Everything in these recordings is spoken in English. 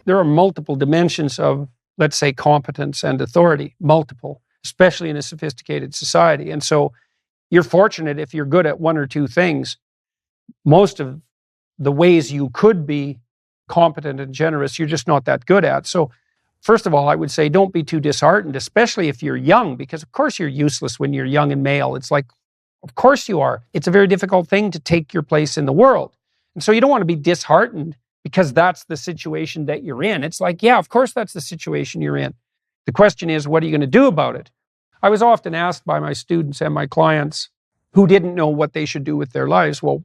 there are multiple dimensions of, let's say, competence and authority, multiple, especially in a sophisticated society. And so you're fortunate if you're good at one or two things. Most of the ways you could be competent and generous, you're just not that good at. So first of all, I would say don't be too disheartened, especially if you're young, because of course you're useless when you're young and male. It's like, of course you are. It's a very difficult thing to take your place in the world. And so you don't want to be disheartened because that's the situation that you're in. It's like, yeah, of course that's the situation you're in. The question is, what are you going to do about it? I was often asked by my students and my clients who didn't know what they should do with their lives. Well,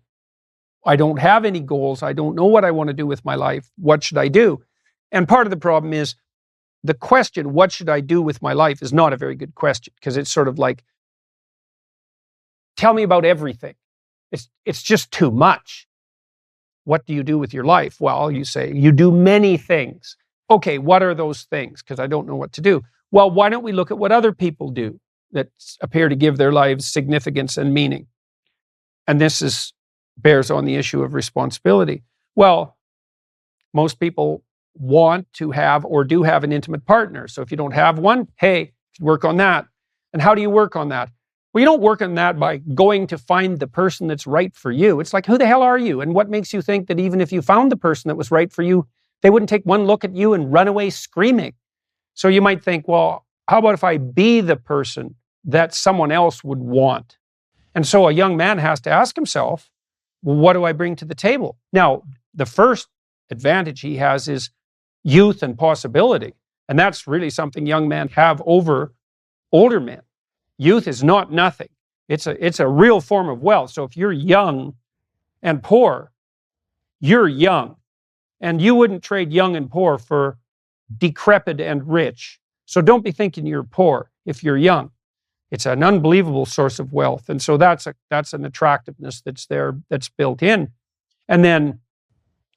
I don't have any goals. I don't know what I want to do with my life. What should I do? And part of the problem is the question, what should I do with my life, is not a very good question, because it's sort of like, tell me about everything. It's just too much. What do you do with your life? Well, you say, you do many things. Okay, what are those things? Because I don't know what to do. Well, why don't we look at what other people do that appear to give their lives significance and meaning? And this bears on the issue of responsibility. Well, most people want to have or do have an intimate partner. So if you don't have one, hey, work on that. And how do you work on that? Well, you don't work on that by going to find the person that's right for you. It's like, who the hell are you? And what makes you think that even if you found the person that was right for you, they wouldn't take one look at you and run away screaming? So you might think, well, how about if I be the person that someone else would want? And so a young man has to ask himself, well, what do I bring to the table? Now, the first advantage he has is youth and possibility. And that's really something young men have over older men. Youth is not nothing. It's a real form of wealth. So if you're young and poor, you're young. And you wouldn't trade young and poor for decrepit and rich. So don't be thinking you're poor if you're young. It's an unbelievable source of wealth. And so that's an attractiveness that's there, that's built in. And then,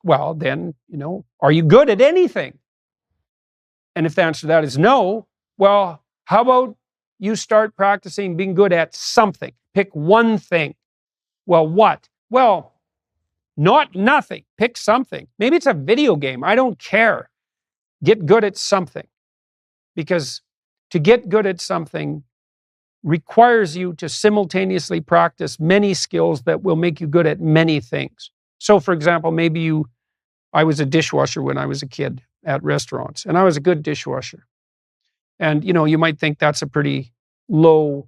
well, then, are you good at anything? And if the answer to that is no, well, how about you start practicing being good at something? Pick one thing. Well, what? Well, not nothing. Pick something. Maybe it's a video game. I don't care. Get good at something. Because to get good at something requires you to simultaneously practice many skills that will make you good at many things. So, for example, I was a dishwasher when I was a kid at restaurants, and I was a good dishwasher. And, you might think that's a pretty low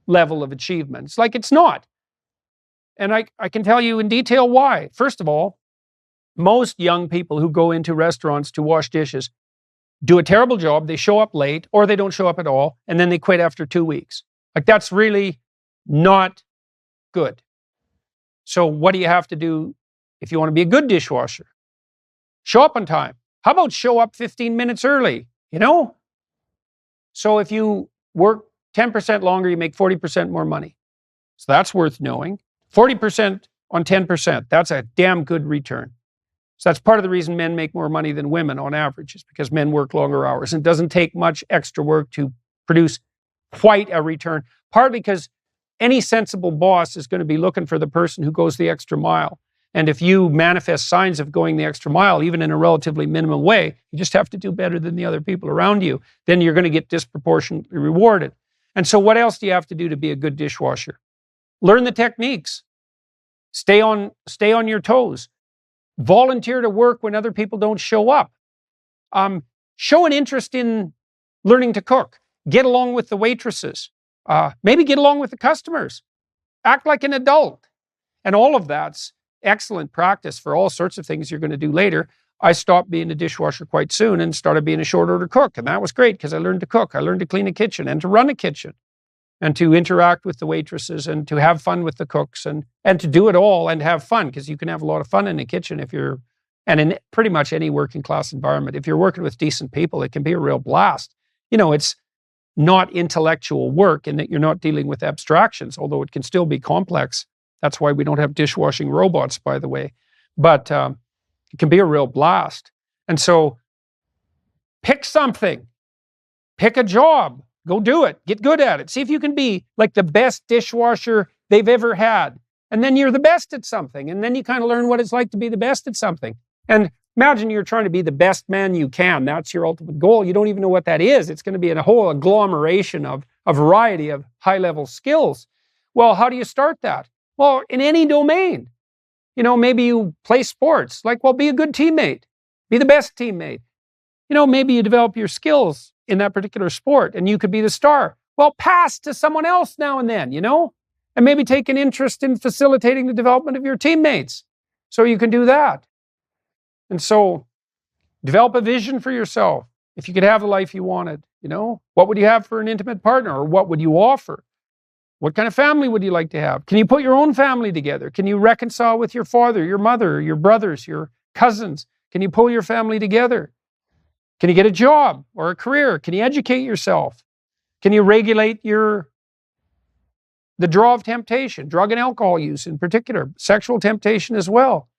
level of achievement. It's like, it's not. And I can tell you in detail why. First of all, most young people who go into restaurants to wash dishes do a terrible job. They show up late, or they don't show up at all, and then they quit after 2 weeks. Like, that's really not good. So what do you have to do if you want to be a good dishwasher? Show up on time. How about show up 15 minutes early? So if you work 10% longer, you make 40% more money. So that's worth knowing. 40% on 10%, that's a damn good return. So that's part of the reason men make more money than women on average, is because men work longer hours. And it doesn't take much extra work to produce quite a return. Partly because any sensible boss is going to be looking for the person who goes the extra mile. And if you manifest signs of going the extra mile, even in a relatively minimum way, you just have to do better than the other people around you, then you're going to get disproportionately rewarded. And so what else do you have to do to be a good dishwasher? Learn the techniques. Stay on your toes. Volunteer to work when other people don't show up. Show an interest in learning to cook. Get along with the waitresses. Maybe get along with the customers. Act like an adult. And all of that's excellent practice for all sorts of things you're going to do later. I stopped being a dishwasher quite soon and started being a short order cook. And that was great because I learned to cook. I learned to clean a kitchen and to run a kitchen and to interact with the waitresses and to have fun with the cooks and to do it all and have fun, because you can have a lot of fun in a kitchen and in pretty much any working class environment. If you're working with decent people, it can be a real blast. It's not intellectual work in that you're not dealing with abstractions, although it can still be complex. That's why we don't have dishwashing robots, by the way. But it can be a real blast. And so pick something. Pick a job. Go do it. Get good at it. See if you can be like the best dishwasher they've ever had. And then you're the best at something. And then you kind of learn what it's like to be the best at something. And Imagine you're trying to be the best man you can. That's your ultimate goal. You don't even know what that is. It's going to be a whole agglomeration of a variety of high-level skills. Well, how do you start that? Well, in any domain. Maybe you play sports. Be a good teammate. Be the best teammate. Maybe you develop your skills in that particular sport and you could be the star. Well, pass to someone else now and then, and maybe take an interest in facilitating the development of your teammates so you can do that. And so develop a vision for yourself. If you could have the life you wanted, what would you have for an intimate partner, or what would you offer? What kind of family would you like to have? Can you put your own family together? Can you reconcile with your father, your mother, your brothers, your cousins? Can you pull your family together? Can you get a job or a career? Can you educate yourself? Can you regulate the draw of temptation, drug and alcohol use in particular, sexual temptation as well?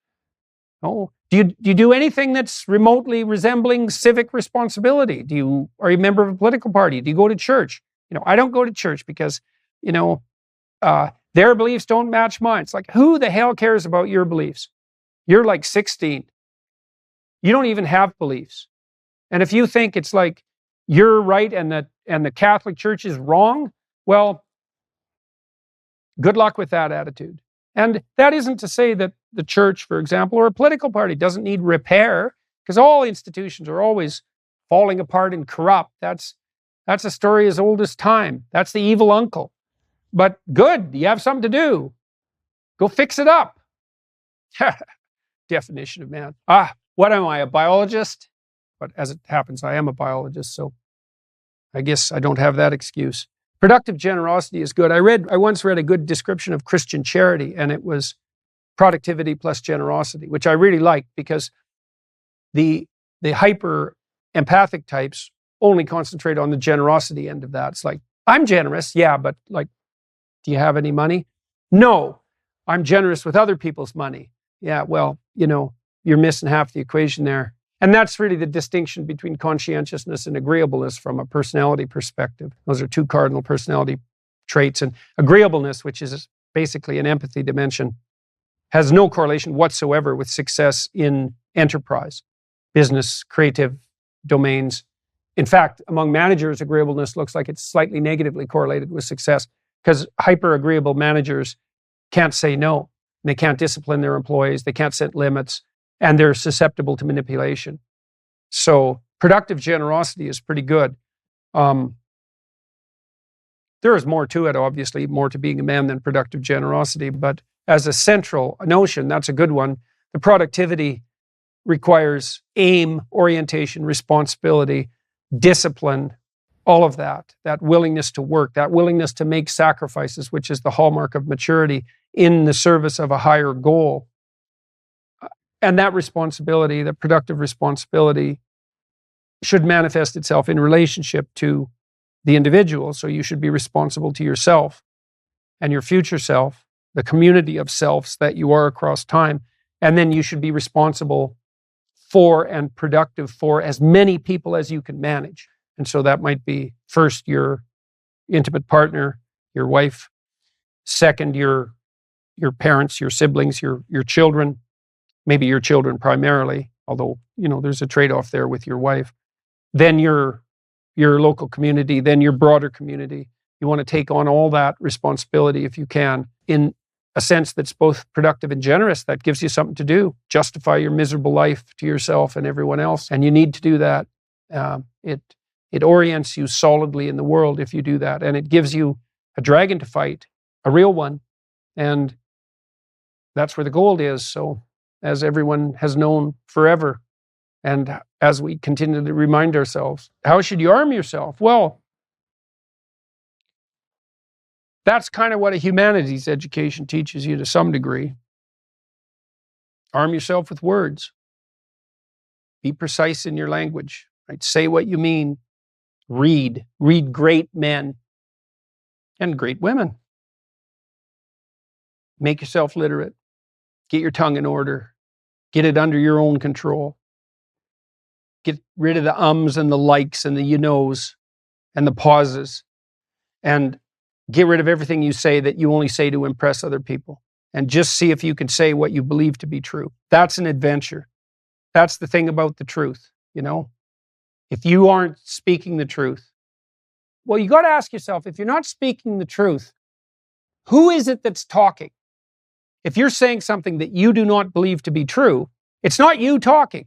Oh, do you do anything that's remotely resembling civic responsibility? Are you a member of a political party? Do you go to church? I don't go to church because, their beliefs don't match mine. It's like, who the hell cares about your beliefs? You're like 16. You don't even have beliefs. And if you think it's like you're right and the Catholic Church is wrong, well, good luck with that attitude. And that isn't to say that the church, for example, or a political party doesn't need repair, because all institutions are always falling apart and corrupt. That's a story as old as time. That's the evil uncle. But good, you have something to do. Go fix it up. Definition of man. What am I, a biologist? But as it happens, I am a biologist, so I guess I don't have that excuse. Productive generosity is good. I once read a good description of Christian charity, and it was productivity plus generosity, which I really liked, because the hyper empathic types only concentrate on the generosity end of that. It's like, I'm generous, yeah, but do you have any money? No, I'm generous with other people's money. Yeah, well, you're missing half the equation there. And that's really the distinction between conscientiousness and agreeableness from a personality perspective. Those are two cardinal personality traits. And agreeableness, which is basically an empathy dimension, has no correlation whatsoever with success in enterprise, business, creative domains. In fact, among managers, agreeableness looks like it's slightly negatively correlated with success, because hyper-agreeable managers can't say no. They can't discipline their employees. They can't set limits. And they're susceptible to manipulation. So productive generosity is pretty good. There is more to it, obviously, more to being a man than productive generosity. But as a central notion, that's a good one. The productivity requires aim, orientation, responsibility, discipline, all of that willingness to work, that willingness to make sacrifices, which is the hallmark of maturity in the service of a higher goal. And that responsibility, the productive responsibility, should manifest itself in relationship to the individual. So you should be responsible to yourself and your future self, the community of selves that you are across time. And then you should be responsible for and productive for as many people as you can manage. And so that might be first your intimate partner, your wife, second your parents, your siblings, your children, maybe your children primarily, although, there's a trade-off there with your wife. Then your local community, then your broader community. You want to take on all that responsibility if you can, in a sense that's both productive and generous. That gives you something to do. Justify your miserable life to yourself and everyone else. And you need to do that. It orients you solidly in the world if you do that. And it gives you a dragon to fight, a real one. And that's where the gold is. So, as everyone has known forever, and as we continue to remind ourselves, how should you arm yourself? Well, that's kind of what a humanities education teaches you to some degree. Arm yourself with words. Be precise in your language. Right? Say what you mean. Read great men and great women. Make yourself literate. Get your tongue in order. Get it under your own control. Get rid of the ums and the likes and the you knows and the pauses. And get rid of everything you say that you only say to impress other people. And just see if you can say what you believe to be true. That's an adventure. That's the thing about the truth, If you aren't speaking the truth, well, you got to ask yourself, if you're not speaking the truth, who is it that's talking? If you're saying something that you do not believe to be true, it's not you talking.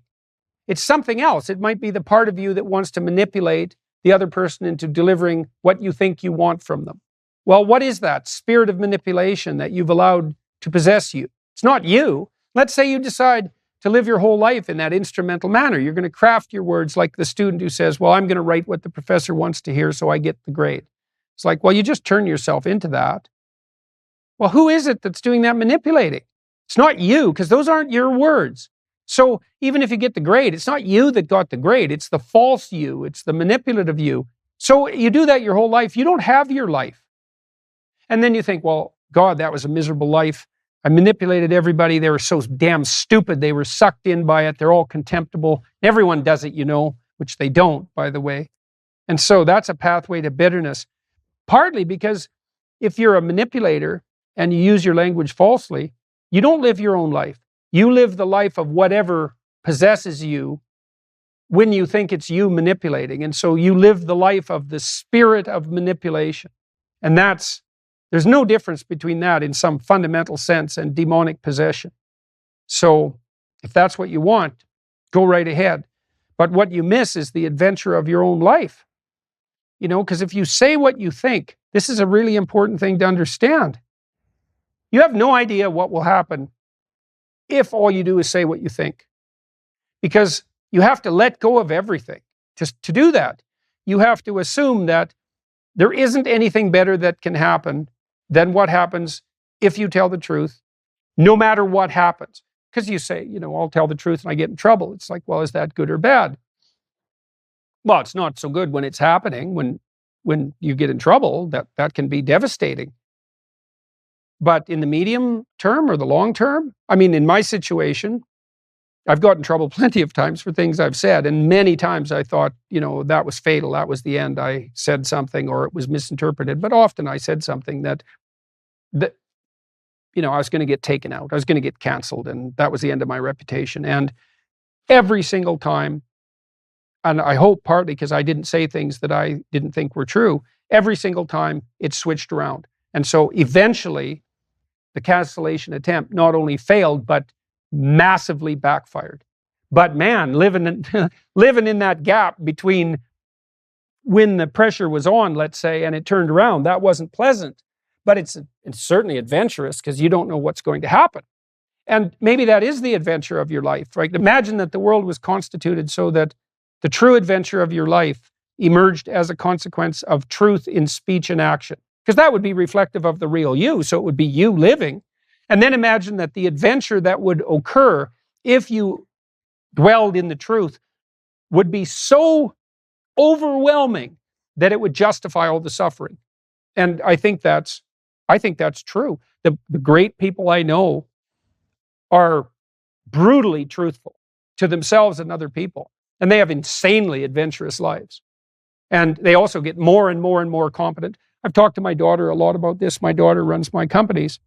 It's something else. It might be the part of you that wants to manipulate the other person into delivering what you think you want from them. Well, what is that spirit of manipulation that you've allowed to possess you? It's not you. Let's say you decide to live your whole life in that instrumental manner. You're going to craft your words like the student who says, well, I'm going to write what the professor wants to hear so I get the grade. It's like, well, you just turn yourself into that. Well, who is it that's doing that manipulating? It's not you, because those aren't your words. So even if you get the grade, it's not you that got the grade. It's the false you. It's the manipulative you. So you do that your whole life. You don't have your life. And then you think, well, God, that was a miserable life. I manipulated everybody. They were so damn stupid. They were sucked in by it. They're all contemptible. Everyone does it, which they don't, by the way. And so that's a pathway to bitterness. Partly because if you're a manipulator and you use your language falsely, you don't live your own life. You live the life of whatever possesses you when you think it's you manipulating. And so you live the life of the spirit of manipulation. And there's no difference between that in some fundamental sense and demonic possession. So if that's what you want, go right ahead. But what you miss is the adventure of your own life. Because if you say what you think, this is a really important thing to understand. You have no idea what will happen if all you do is say what you think. Because you have to let go of everything. To do that, you have to assume that there isn't anything better that can happen than what happens if you tell the truth, no matter what happens. Because you say, I'll tell the truth and I get in trouble. It's like, well, is that good or bad? Well, it's not so good when it's happening. When you get in trouble, that can be devastating. But in the medium term or the long term, in my situation, I've gotten in trouble plenty of times for things I've said. And many times I thought, that was fatal. That was the end. I said something or it was misinterpreted. But often I said something that I was going to get taken out. I was going to get canceled. And that was the end of my reputation. And every single time, and I hope partly because I didn't say things that I didn't think were true, every single time it switched around. And so eventually, the cancellation attempt not only failed, but massively backfired. But man, living in that gap between when the pressure was on, let's say, and it turned around, that wasn't pleasant. But it's certainly adventurous because you don't know what's going to happen. And maybe that is the adventure of your life, right? Imagine that the world was constituted so that the true adventure of your life emerged as a consequence of truth in speech and action. Because that would be reflective of the real you, so it would be you living. And then imagine that the adventure that would occur if you dwelled in the truth would be so overwhelming that it would justify all the suffering. And I think that's true. The great people I know are brutally truthful to themselves and other people. And they have insanely adventurous lives. And they also get more and more and more competent. I've talked to my daughter a lot about this. My daughter runs my companies.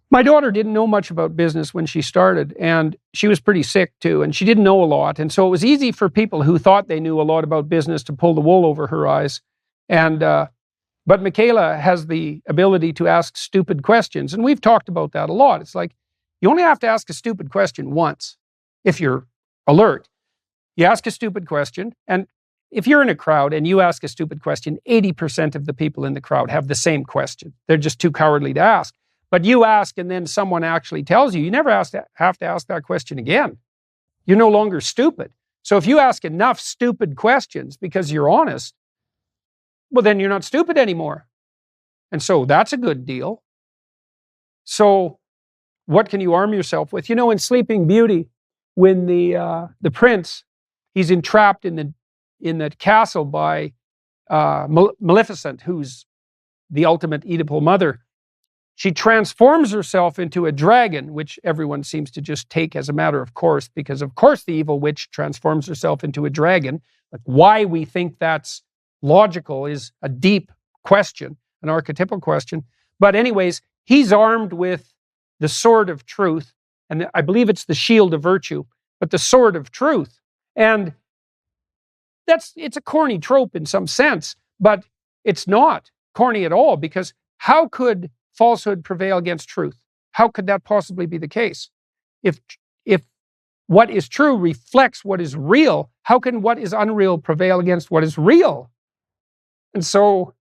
My daughter didn't know much about business when she started, and she was pretty sick too, and she didn't know a lot. And so it was easy for people who thought they knew a lot about business to pull the wool over her eyes. But Michaela has the ability to ask stupid questions, and we've talked about that a lot. It's like, you only have to ask a stupid question once if you're alert. You ask a stupid question, and if you're in a crowd and you ask a stupid question, 80% of the people in the crowd have the same question. They're just too cowardly to ask. But you ask and then someone actually tells you, you never have to ask that question again. You're no longer stupid. So if you ask enough stupid questions because you're honest, well, then you're not stupid anymore. And so that's a good deal. So what can you arm yourself with? In Sleeping Beauty, when the prince, he's entrapped in the castle by Maleficent, who's the ultimate Oedipal mother. She transforms herself into a dragon, which everyone seems to just take as a matter of course, because of course the evil witch transforms herself into a dragon. Like, why we think that's logical is a deep question, an archetypal question. But anyways, he's armed with the sword of truth, and I believe it's the shield of virtue. but the sword of truth. And it's a corny trope in some sense, but it's not corny at all, because how could falsehood prevail against truth? How could that possibly be the case? If what is true reflects what is real, how can what is unreal prevail against what is real? And so,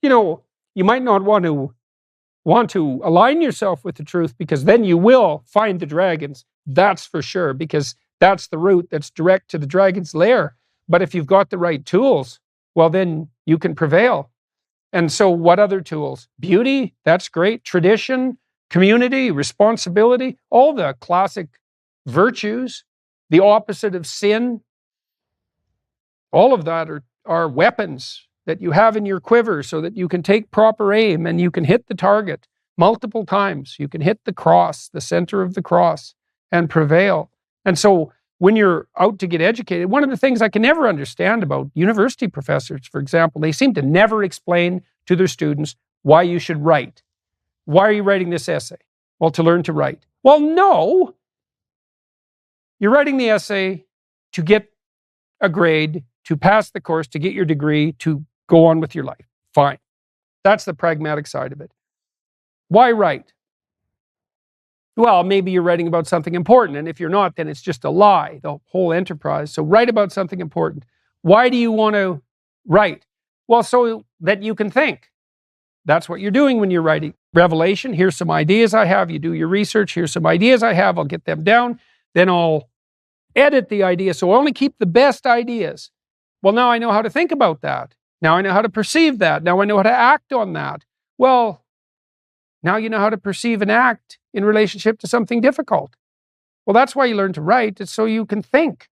you might not want to align yourself with the truth, because then you will find the dragons. That's for sure, because that's the route that's direct to the dragon's lair. But if you've got the right tools, well, then you can prevail. And so what other tools? Beauty, that's great. Tradition, community, responsibility, all the classic virtues, the opposite of sin. All of that are weapons that you have in your quiver so that you can take proper aim and you can hit the target multiple times. You can hit the cross, the center of the cross, and prevail. And so when you're out to get educated, one of the things I can never understand about university professors, for example, they seem to never explain to their students why you should write. Why are you writing this essay? Well, to learn to write. Well, no. You're writing the essay to get a grade, to pass the course, to get your degree, to go on with your life. Fine. That's the pragmatic side of it. Why write? Well, maybe you're writing about something important, and if you're not, then it's just a lie, the whole enterprise. So write about something important. Why do you want to write? Well, so that you can think. That's what you're doing when you're writing. Revelation, here's some ideas I have. You do your research. Here's some ideas I have. I'll get them down. Then I'll edit the idea. So I only keep the best ideas. Well, now I know how to think about that. Now I know how to perceive that. Now I know how to act on that. Well, now you know how to perceive and act in relationship to something difficult. Well, that's why you learn to write. It's so you can think.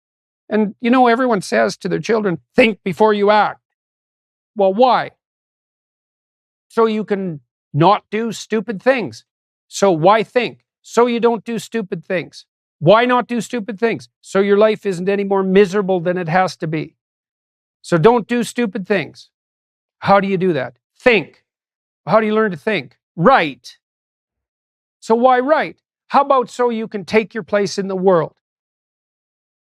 And everyone says to their children, think before you act. Well, why? So you can not do stupid things. So why think? So you don't do stupid things. Why not do stupid things? So your life isn't any more miserable than it has to be. So don't do stupid things. How do you do that? Think. How do you learn to think? Write. So why write? How about so you can take your place in the world?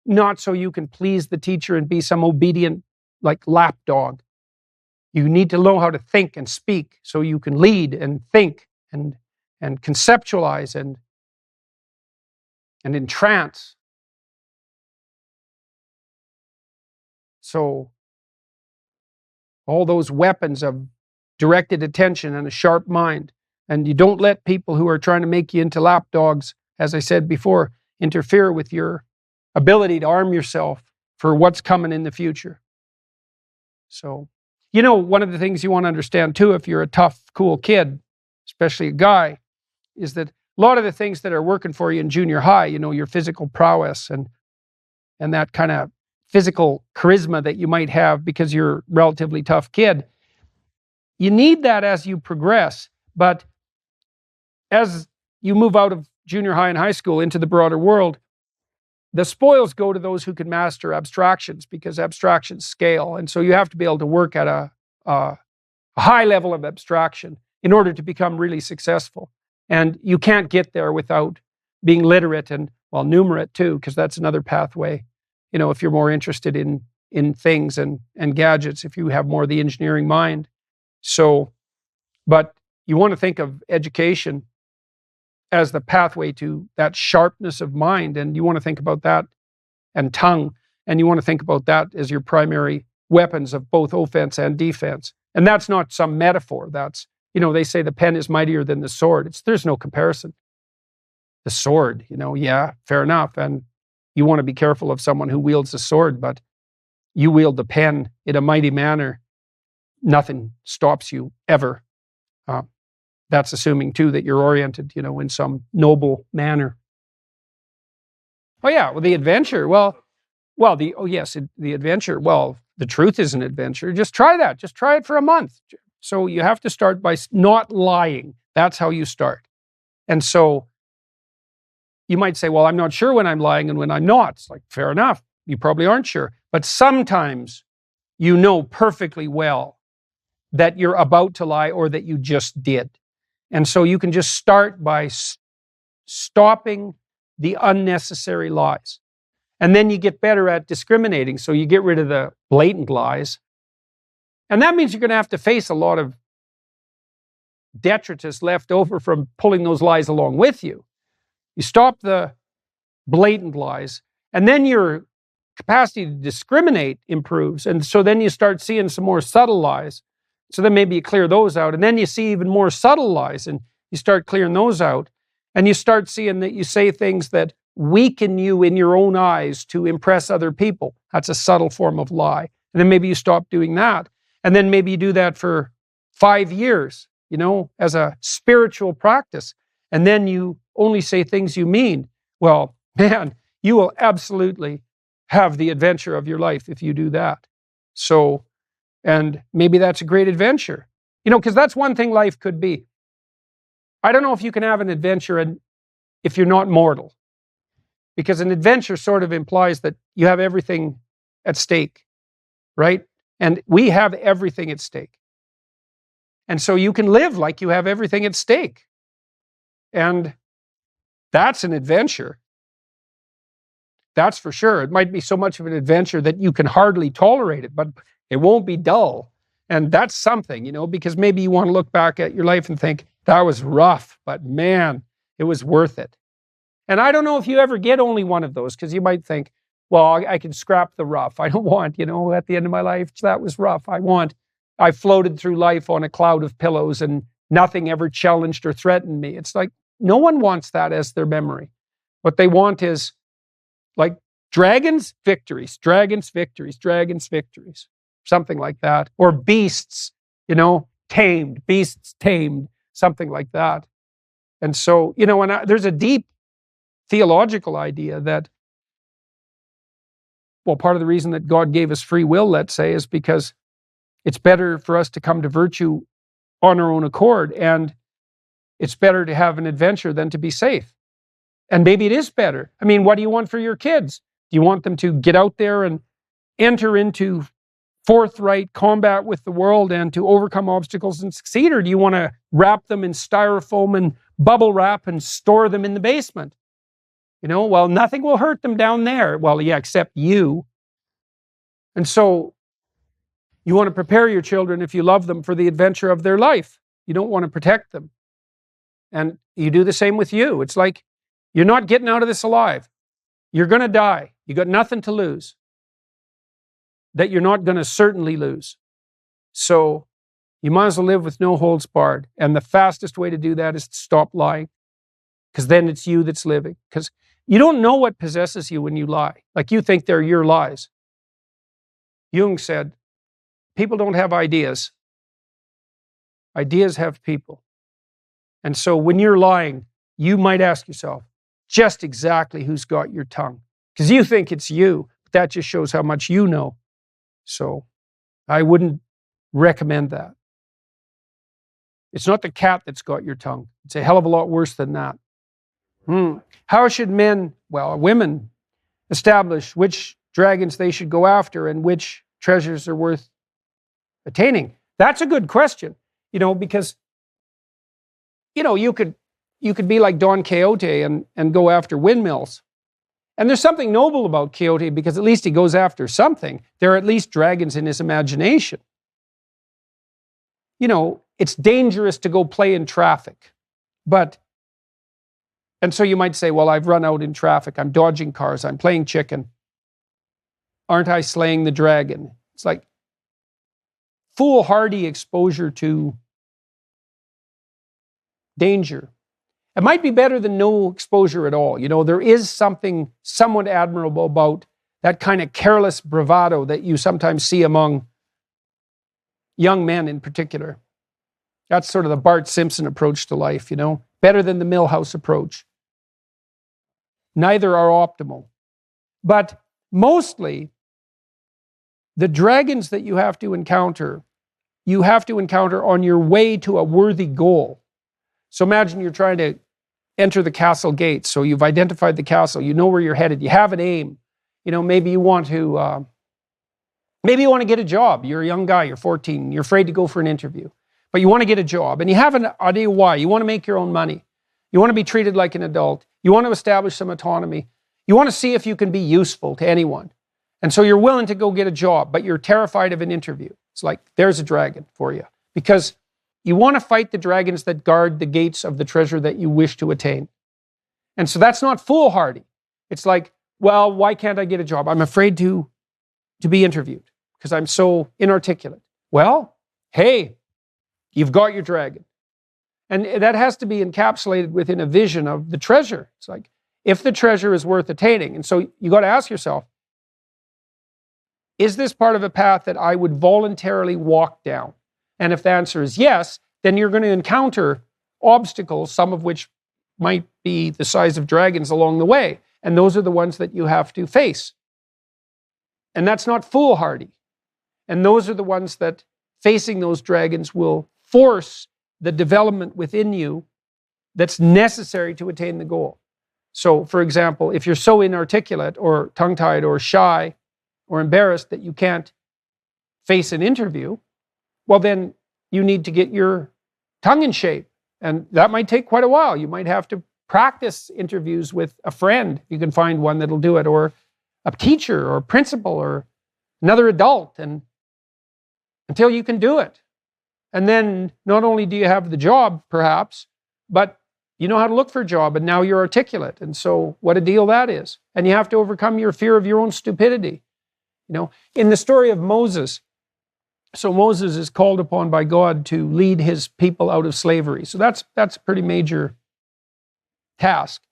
Not so you can please the teacher and be some obedient, lapdog. You need to know how to think and speak so you can lead and think and conceptualize and entrance. So all those weapons of directed attention and a sharp mind. And you don't let people who are trying to make you into lapdogs, as I said before, interfere with your ability to arm yourself for what's coming in the future. So, one of the things you want to understand too, if you're a tough, cool kid, especially a guy, is that a lot of the things that are working for you in junior high, your physical prowess and that kind of physical charisma that you might have because you're a relatively tough kid, you need that as you progress. But as you move out of junior high and high school into the broader world, the spoils go to those who can master abstractions, because abstractions scale. And so you have to be able to work at a high level of abstraction in order to become really successful. And you can't get there without being literate and, numerate too, because that's another pathway. If you're more interested in things and gadgets, if you have more of the engineering mind. So, but you want to think of education as the pathway to that sharpness of mind. And you want to think about that and tongue. And you want to think about that as your primary weapons of both offense and defense. And that's not some metaphor. That's, they say the pen is mightier than the sword. There's no comparison. The sword, yeah, fair enough. And you want to be careful of someone who wields the sword, but you wield the pen in a mighty manner. Nothing stops you ever. That's assuming too that you're oriented, in some noble manner. Oh yeah, the adventure. The adventure. Well, the truth is an adventure. Just try that. Just try it for a month. So you have to start by not lying. That's how you start. And so you might say, well, I'm not sure when I'm lying and when I'm not. It's fair enough. You probably aren't sure. But sometimes you know perfectly well that you're about to lie or that you just did. And so you can just start by stopping the unnecessary lies. And then you get better at discriminating. So you get rid of the blatant lies. And that means you're going to have to face a lot of detritus left over from pulling those lies along with you. You stop the blatant lies, and then your capacity to discriminate improves. And so then you start seeing some more subtle lies. So then maybe you clear those out. And then you see even more subtle lies, and you start clearing those out. And you start seeing that you say things that weaken you in your own eyes to impress other people. That's a subtle form of lie. And then maybe you stop doing that. And then maybe you do that for 5 years, as a spiritual practice. And then you only say things you mean. Well, man, you will absolutely have the adventure of your life if you do that. So, and maybe that's a great adventure. Because that's one thing life could be. I don't know if you can have an adventure if you're not mortal. Because an adventure sort of implies that you have everything at stake, right? And we have everything at stake. And so you can live like you have everything at stake. And that's an adventure. That's for sure. It might be so much of an adventure that you can hardly tolerate it, but it won't be dull. And that's something, because maybe you want to look back at your life and think, that was rough, but man, it was worth it. And I don't know if you ever get only one of those, because you might think, well, I can scrap the rough. I don't want, at the end of my life, that was rough. I floated through life on a cloud of pillows and nothing ever challenged or threatened me. It's like, no one wants that as their memory. What they want is like dragons, victories, dragons, victories, dragons, victories, something like that. Or beasts, tamed, beasts tamed, something like that. And so, there's a deep theological idea that, well, part of the reason that God gave us free will, let's say, is because it's better for us to come to virtue on our own accord, and it's better to have an adventure than to be safe. And maybe it is better. I mean, what do you want for your kids? Do you want them to get out there and enter into forthright combat with the world and to overcome obstacles and succeed? Or do you want to wrap them in styrofoam and bubble wrap and store them in the basement? Well, nothing will hurt them down there. Well, yeah, except you. And so you want to prepare your children, if you love them, for the adventure of their life. You don't want to protect them. And you do the same with you. It's like, you're not getting out of this alive. You're going to die. You got nothing to lose that you're not going to certainly lose. So you might as well live with no holds barred. And the fastest way to do that is to stop lying, because then it's you that's living. Because you don't know what possesses you when you lie. Like, you think they're your lies. Jung said, people don't have ideas. Ideas have people. And so when you're lying, you might ask yourself just exactly who's got your tongue. Because you think it's you, but that just shows how much you know. So I wouldn't recommend that. It's not the cat that's got your tongue. It's a hell of a lot worse than that. How should women establish which dragons they should go after and which treasures are worth attaining? That's a good question, because, you could be like Don Quixote and go after windmills. And there's something noble about Quixote, because at least he goes after something. There are at least dragons in his imagination. It's dangerous to go play in traffic. And so you might say, well, I've run out in traffic. I'm dodging cars. I'm playing chicken. Aren't I slaying the dragon? It's like foolhardy exposure to danger. It might be better than no exposure at all. There is something somewhat admirable about that kind of careless bravado that you sometimes see among young men in particular. That's sort of the Bart Simpson approach to life, better than the Milhouse approach. Neither are optimal. But mostly, the dragons that you have to encounter on your way to a worthy goal. So imagine you're trying to enter the castle gates. So you've identified the castle. You know where you're headed. You have an aim. Maybe you want to get a job. You're a young guy. You're 14. You're afraid to go for an interview. But you want to get a job. And you have an idea why. You want to make your own money. You want to be treated like an adult. You want to establish some autonomy. You want to see if you can be useful to anyone. And so you're willing to go get a job, but you're terrified of an interview. It's like, there's a dragon for you. Because you want to fight the dragons that guard the gates of the treasure that you wish to attain. And so that's not foolhardy. It's like, well, why can't I get a job? I'm afraid to be interviewed because I'm so inarticulate. Well, hey, you've got your dragon. And that has to be encapsulated within a vision of the treasure. It's like, if the treasure is worth attaining. And so you got to ask yourself, is this part of a path that I would voluntarily walk down? And if the answer is yes, then you're going to encounter obstacles, some of which might be the size of dragons along the way. And those are the ones that you have to face. And that's not foolhardy. And those are the ones that facing those dragons will force the development within you that's necessary to attain the goal. So, for example, if you're so inarticulate or tongue-tied or shy or embarrassed that you can't face an interview, well, then you need to get your tongue in shape. And that might take quite a while. You might have to practice interviews with a friend. You can find one that'll do it, or a teacher or a principal or another adult, and until you can do it. And then not only do you have the job, perhaps, but you know how to look for a job, and now you're articulate. And so what a deal that is. And you have to overcome your fear of your own stupidity. You know, in the story of Moses, so Moses is called upon by God to lead his people out of slavery. So that's a pretty major task.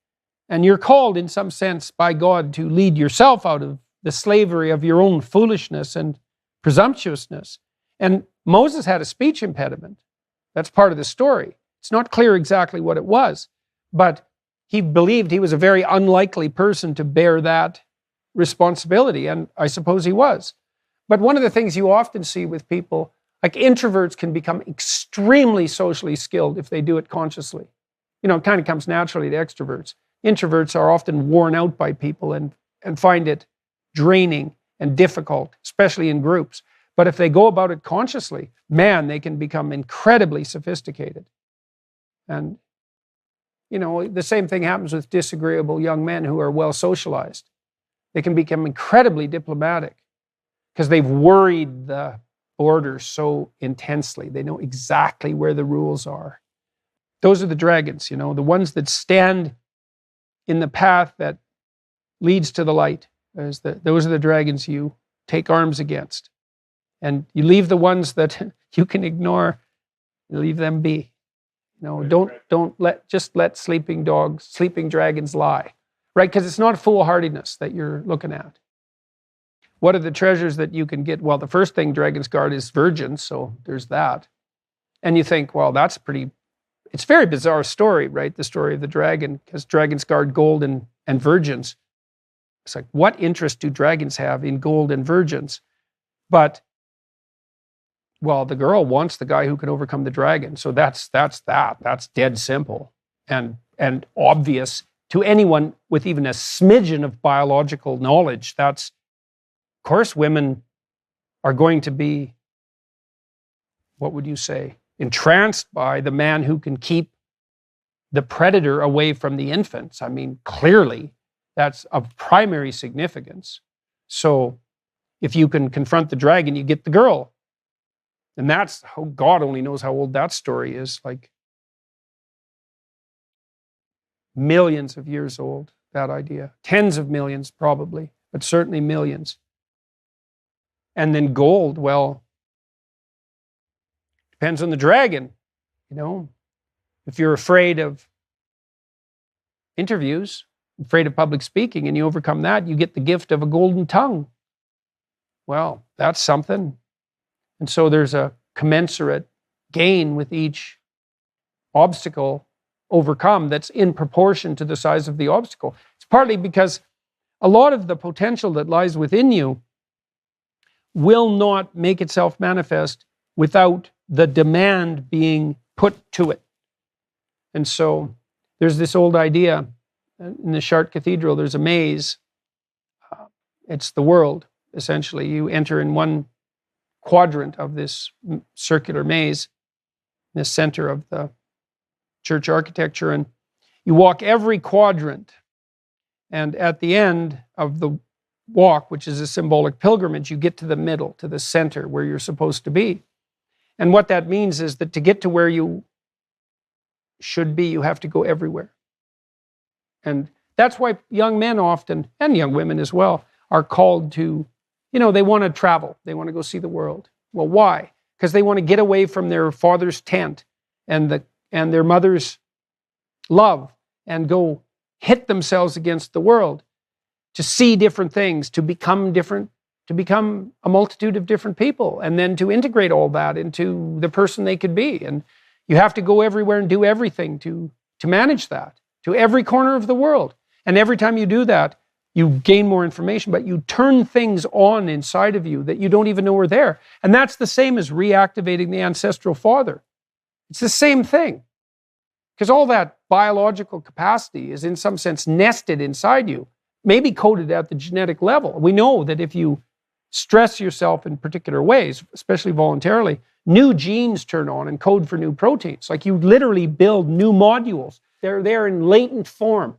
And you're called in some sense by God to lead yourself out of the slavery of your own foolishness and presumptuousness. And Moses had a speech impediment. That's part of the story. It's not clear exactly what it was, but he believed he was a very unlikely person to bear that responsibility, and I suppose he was. But one of the things you often see with people, like introverts can become extremely socially skilled if they do it consciously. You know, it kind of comes naturally to extroverts. Introverts are often worn out by people and find it draining and difficult, especially in groups. But if they go about it consciously, man, they can become incredibly sophisticated. And, you know, the same thing happens with disagreeable young men who are well socialized. They can become incredibly diplomatic because they've worried the borders so intensely. They know exactly where the rules are. Those are the dragons, you know, the ones that stand in the path that leads to the light. Those are the dragons you take arms against. And you leave the ones that you can ignore, you leave them be. You know, don't let sleeping dragons lie. Right? Because it's not foolhardiness that you're looking at. What are the treasures that you can get? Well, the first thing dragons guard is virgins, so there's that. And you think, well, it's a very bizarre story, right? The story of the dragon, because dragons guard gold and virgins. It's like, what interest do dragons have in gold and virgins? But, well, the girl wants the guy who can overcome the dragon. So that's dead simple and obvious to anyone with even a smidgen of biological knowledge. Of course, women are going to be, what would you say, entranced by the man who can keep the predator away from the infants. I mean, clearly, that's of primary significance. So if you can confront the dragon, you get the girl. And that's how God only knows how old that story is, like millions of years old, that idea. Tens of millions probably, but certainly millions. And then gold, well, depends on the dragon, you know. If you're afraid of interviews, afraid of public speaking, and you overcome that, you get the gift of a golden tongue. Well, that's something. And so there's a commensurate gain with each obstacle overcome that's in proportion to the size of the obstacle. It's partly because a lot of the potential that lies within you will not make itself manifest without the demand being put to it. And so there's this old idea in the Chartres Cathedral, there's a maze. It's the world, essentially. You enter in one quadrant of this circular maze, in the center of the church architecture, and you walk every quadrant, And at the end of the walk, which is a symbolic pilgrimage, you get to the middle, to the center where you're supposed to be. And what that means is that to get to where you should be, you have to go everywhere. And that's why young men often, and young women as well, are called to, they want to travel. They want to go see the world. Well, why? Because they want to get away from their father's tent and their mother's love and go hit themselves against the world, to see different things, to become different, to become a multitude of different people, and then to integrate all that into the person they could be. And you have to go everywhere and do everything to manage that, to every corner of the world. And every time you do that, you gain more information, but you turn things on inside of you that you don't even know are there. And that's the same as reactivating the ancestral father. It's the same thing. Because all that biological capacity is in some sense nested inside you, maybe coded at the genetic level. We know that if you stress yourself in particular ways, especially voluntarily, new genes turn on and code for new proteins. Like you literally build new modules. They're there in latent form.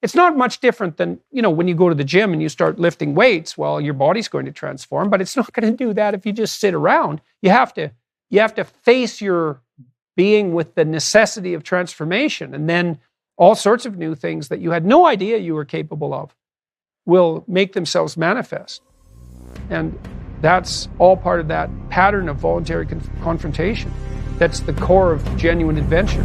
It's not much different than, when you go to the gym and you start lifting weights, well, your body's going to transform, but it's not going to do that if you just sit around. You have to face your being with the necessity of transformation, and then all sorts of new things that you had no idea you were capable of will make themselves manifest. And that's all part of that pattern of voluntary confrontation. That's the core of genuine adventure.